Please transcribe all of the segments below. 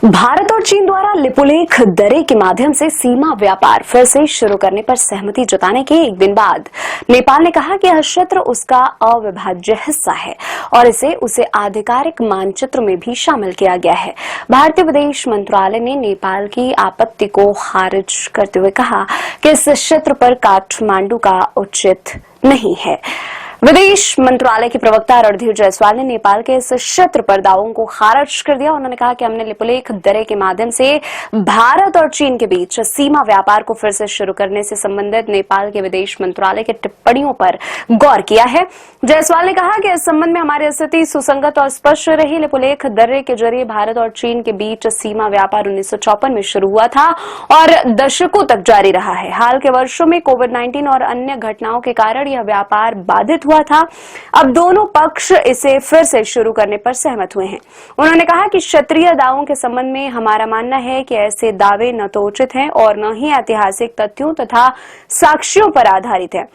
भारत और चीन द्वारा लिपुलेख दर्रे के माध्यम से सीमा व्यापार फिर से शुरू करने पर सहमति जताने के एक दिन बाद नेपाल ने कहा कि यह क्षेत्र उसका अविभाज्य हिस्सा है और इसे उसे आधिकारिक मानचित्र में भी शामिल किया गया है। भारतीय विदेश मंत्रालय ने नेपाल की आपत्ति को खारिज करते हुए कहा कि इस क्षेत्र पर काठमांडू का उचित नहीं है। विदेश मंत्रालय के प्रवक्ता रणधीर जायसवाल ने नेपाल के इस क्षेत्र पर दावों को खारिज कर दिया। उन्होंने कहा कि हमने लिपुलेख दर्रे के माध्यम से भारत और चीन के बीच सीमा व्यापार को फिर से शुरू करने से संबंधित नेपाल के विदेश मंत्रालय की टिप्पणियों पर गौर किया है। जायसवाल ने कहा कि इस संबंध में हमारी स्थिति सुसंगत और स्पष्ट रही। लिपुलेख दर्रे के जरिए भारत और चीन के बीच सीमा व्यापार 1954 में शुरू हुआ था और दशकों तक जारी रहा है। हाल के वर्षों में कोविड-19 और अन्य घटनाओं के कारण यह व्यापार बाधित हुआ था। अब दोनों पक्ष इसे फिर से शुरू करने पर सहमत हुए हैं। उन्होंने कहा कि क्षेत्रीय दावों के संबंध में हमारा मानना है कि ऐसे दावे न तो उचित हैं और न ही ऐतिहासिक तथ्यों तथा साक्ष्यों पर आधारित है।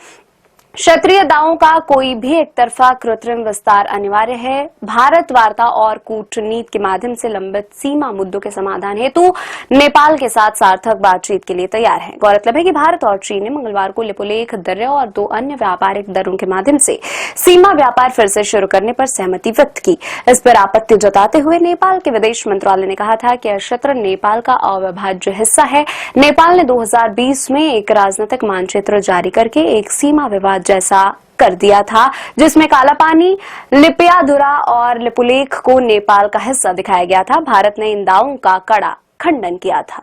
क्षेत्रीय दावों का कोई भी एक तरफा कृत्रिम विस्तार अनिवार्य है। भारत वार्ता और कूटनीति के माध्यम से लंबित सीमा मुद्दों के समाधान हेतु नेपाल के साथ सार्थक बातचीत के लिए तैयार है। गौरतलब है कि भारत और चीन ने मंगलवार को लिपुलेख दर्रे और 2 अन्य व्यापारिक दरों के माध्यम से सीमा व्यापार फिर से शुरू करने पर सहमति व्यक्त की। इस पर आपत्ति जताते हुए नेपाल के विदेश मंत्रालय ने कहा था कि यह क्षेत्र नेपाल का अविभाज्य हिस्सा है। नेपाल ने 2020 में एक राजनीतिक मानचित्र जारी करके एक सीमा विवाद जैसा कर दिया था, जिसमें कालापानी, लिपियाधुरा और लिपुलेख को नेपाल का हिस्सा दिखाया गया था। भारत ने इन दावों का कड़ा खंडन किया था।